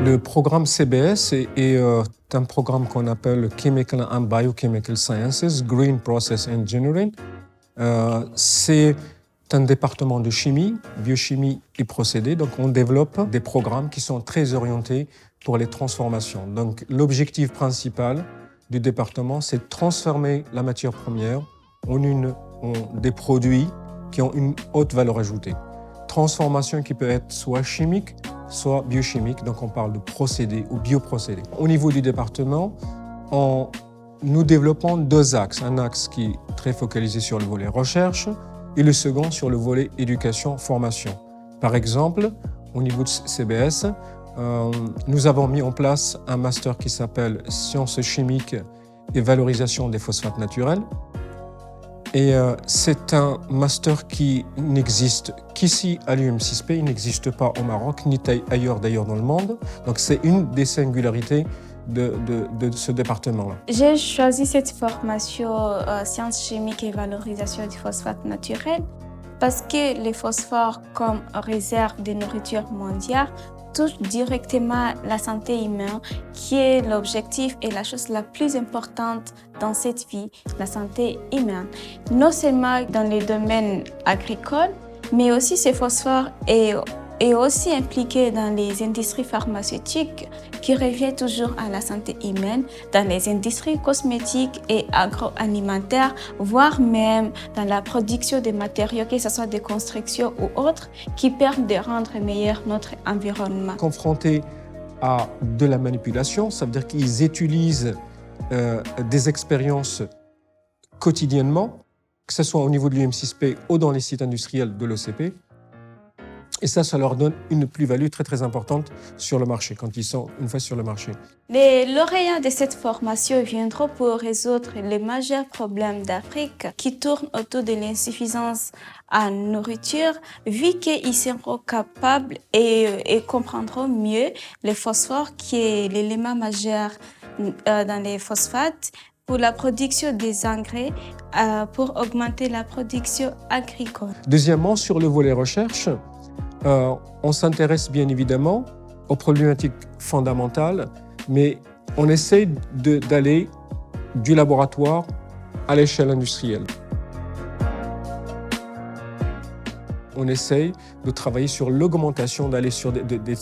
Le programme CBS est un programme qu'on appelle Chemical and Biochemical Sciences, Green Process Engineering. C'est un département de chimie, biochimie et procédés. Donc, on développe des programmes qui sont très orientés pour les transformations. Donc, l'objectif principal du département, c'est de transformer la matière première en des produits qui ont une haute valeur ajoutée. Transformation qui peut être soit chimique, soit biochimique, donc on parle de procédés ou bioprocédés. Au niveau du département, nous développons deux axes. Un axe qui est très focalisé sur le volet recherche et le second sur le volet éducation-formation. Par exemple, au niveau de CBS, nous avons mis en place un master qui s'appelle Sciences chimiques et valorisation des phosphates naturels. Et c'est un master qui n'existe qu'ici à l'UM6P, il n'existe pas au Maroc, ni ailleurs d'ailleurs dans le monde. Donc c'est une des singularités de ce département-là. J'ai choisi cette formation sciences chimiques et valorisation des phosphates naturels parce que les phosphores comme réserve de nourriture mondiale touchent directement la santé humaine, qui est l'objectif et la chose la plus importante dans cette vie, la santé humaine. Non seulement dans les domaines agricoles, mais aussi ces phosphores est aussi impliqué dans les industries pharmaceutiques qui revient toujours à la santé humaine, dans les industries cosmétiques et agroalimentaires, voire même dans la production des matériaux, que ce soit de construction ou autres, qui permettent de rendre meilleur notre environnement. Confrontés à de la manipulation, ça veut dire qu'ils utilisent des expériences quotidiennement, que ce soit au niveau de l'UM6P ou dans les sites industriels de l'OCP. Et ça leur donne une plus-value très très importante sur le marché, quand ils sont une fois sur le marché. Les lauréats de cette formation viendront pour résoudre les majeurs problèmes d'Afrique qui tournent autour de l'insuffisance en nourriture, vu qu'ils seront capables et comprendront mieux le phosphore qui est l'élément majeur dans les phosphates pour la production des engrais, pour augmenter la production agricole. Deuxièmement, sur le volet recherche, on s'intéresse bien évidemment aux problématiques fondamentales, mais on essaie d'aller du laboratoire à l'échelle industrielle. On essaye de travailler sur l'augmentation, d'aller sur des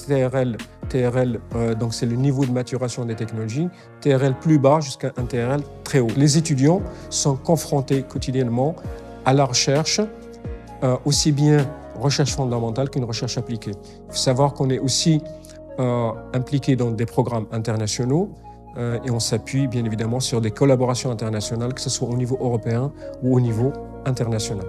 TRL, donc c'est le niveau de maturation des technologies, TRL plus bas jusqu'à un TRL très haut. Les étudiants sont confrontés quotidiennement à la recherche, aussi bien recherche fondamentale qu'une recherche appliquée. Il faut savoir qu'on est aussi impliqué dans des programmes internationaux et on s'appuie bien évidemment sur des collaborations internationales, que ce soit au niveau européen ou au niveau international.